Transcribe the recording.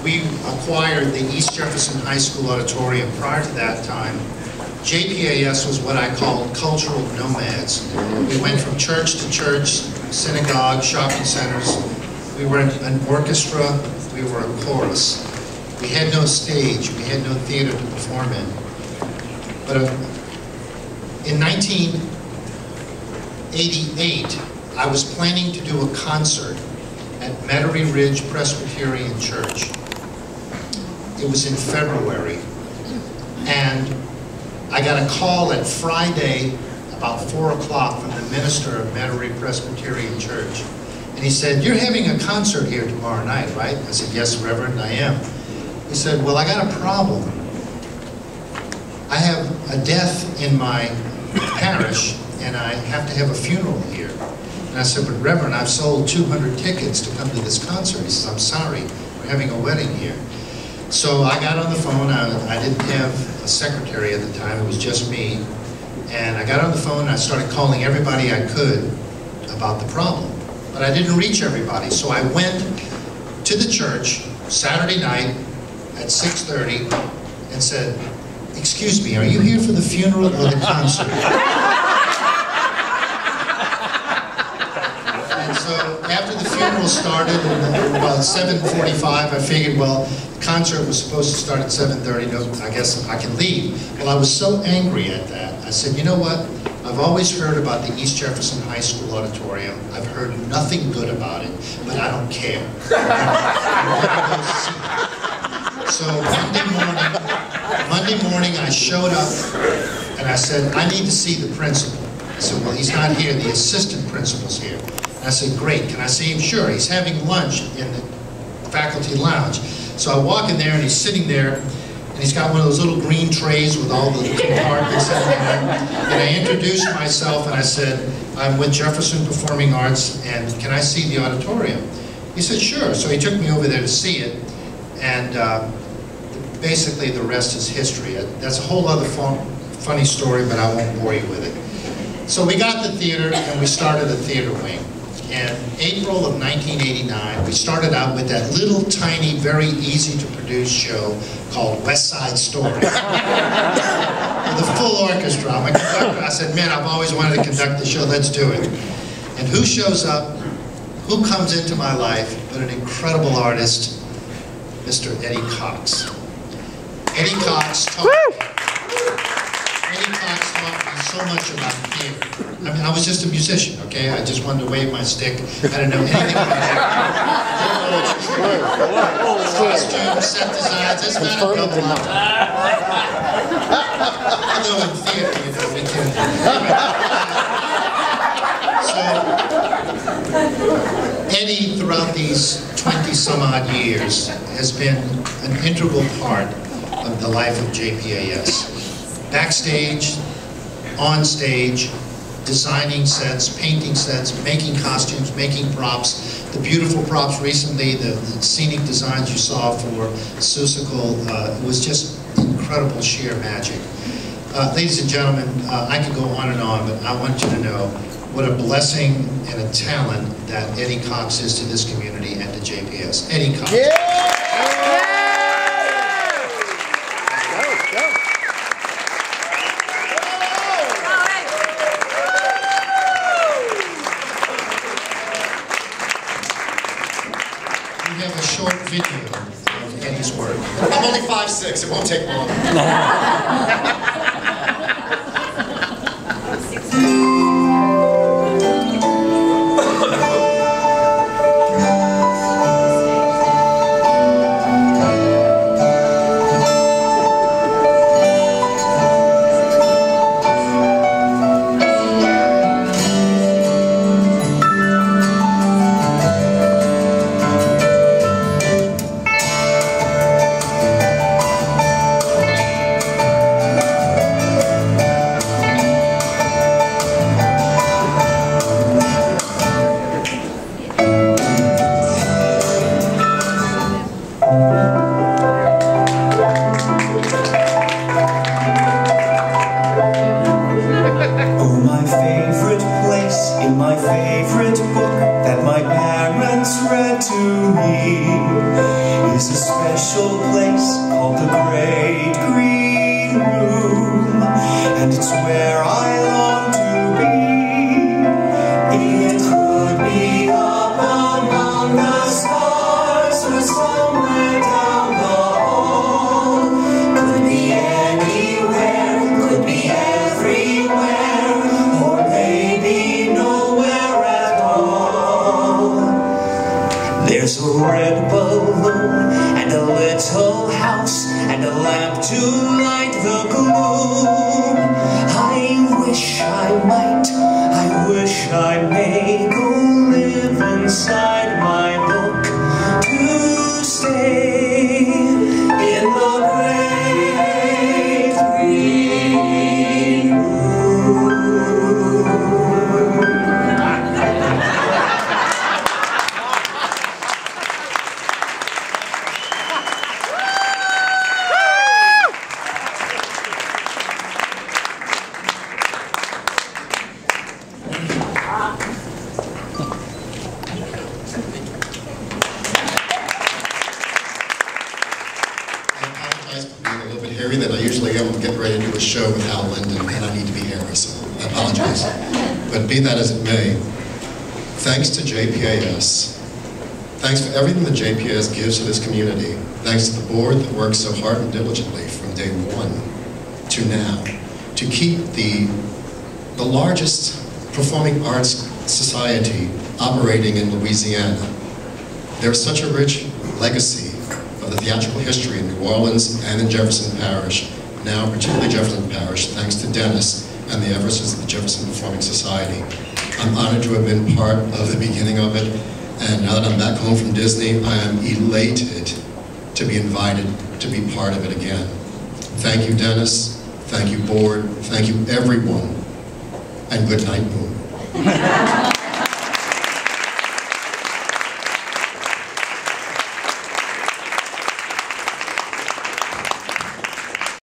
we acquired the East Jefferson High School auditorium. Prior to that time, JPAS was what I call cultural nomads. We went from church to church, synagogue, shopping centers. We were an orchestra, we were a chorus. We had no stage, we had no theater to perform in. But in 1988, I was planning to do a concert at Metairie Ridge Presbyterian Church. It was in February, and I got a call at Friday about 4 o'clock from the minister of Metairie Presbyterian Church. And he said, "You're having a concert here tomorrow night, right?" I said, "Yes, Reverend, I am." He said, "Well, I got a problem. I have a death in my parish, and I have to have a funeral here." And I said, "But Reverend, I've sold 200 tickets to come to this concert." He says, "I'm sorry, we're having a wedding here." So I got on the phone. I didn't have a secretary at the time, it was just me. And I got on the phone and I started calling everybody I could about the problem. But I didn't reach everybody, so I went to the church Saturday night at 6:30 and said, "Excuse me, are you here for the funeral or the concert?" And so after the funeral started, about 7:45, I figured, well, the concert was supposed to start at 7:30, no, I guess I can leave. Well, I was so angry at that, I said, "You know what? I've always heard about the East Jefferson High School auditorium. I've heard nothing good about it, but I don't care. I'm gonna go see it." So Monday morning I showed up and I said, "I need to see the principal." I said, "Well, he's not here, the assistant principal's here." And I said, "Great, can I see him?" "Sure, he's having lunch in the faculty lounge." So I walk in there and he's sitting there and he's got one of those little green trays with all the compartments in there. And I introduced myself and I said, "I'm with Jefferson Performing Arts and can I see the auditorium?" He said, "Sure." So he took me over there to see it, and basically the rest is history. That's a whole other funny story, but I won't bore you with it. So we got the theater and we started a theater wing. In April of 1989, we started out with that little tiny, very easy to produce show called West Side Story. With a full orchestra. My conductor, I said, "Man, I've always wanted to conduct the show, let's do it." And who shows up? Who comes into my life but an incredible artist, Mr. Eddie Cox. Eddie Cox taught me so much about theater. I mean, I was just a musician, okay? I just wanted to wave my stick. I didn't know anything about acting. Costumes, set designs, it's not a double up. Although in theater, you know, we can. So, Eddie, throughout these 20-some-odd years, has been an integral part of the life of JPAS. Backstage, on stage, designing sets, painting sets, making costumes, making props, the beautiful props recently, the scenic designs you saw for Seussical, it was just incredible sheer magic. Ladies and gentlemen, I could go on and on, but I want you to know what a blessing and a talent that Eddie Cox is to this community and to JPS. Eddie Cox. Yeah! We have a short video of Eddie's work. I'm only 5'6", it won't take long. red balloon, and a little house, and a lamp to light the gloom. I wish I may go live inside my book, to stay in the great green room. Than I usually am. I'm getting ready to do a show with Hal Linden, and I need to be hairy, so I apologize. But be that as it may, thanks to JPAS, thanks for everything that JPAS gives to this community, thanks to the board that works so hard and diligently from day one to now, to keep the largest performing arts society operating in Louisiana. There's such a rich legacy of the theatrical history in New Orleans and in Jefferson Parish, now particularly Jefferson Parish, thanks to Dennis and the efforts of the Jefferson Performing Society. I'm honored to have been part of the beginning of it, and now that I'm back home from Disney, I am elated to be invited to be part of it again. Thank you, Dennis. Thank you, board. Thank you, everyone. And good night, Moon.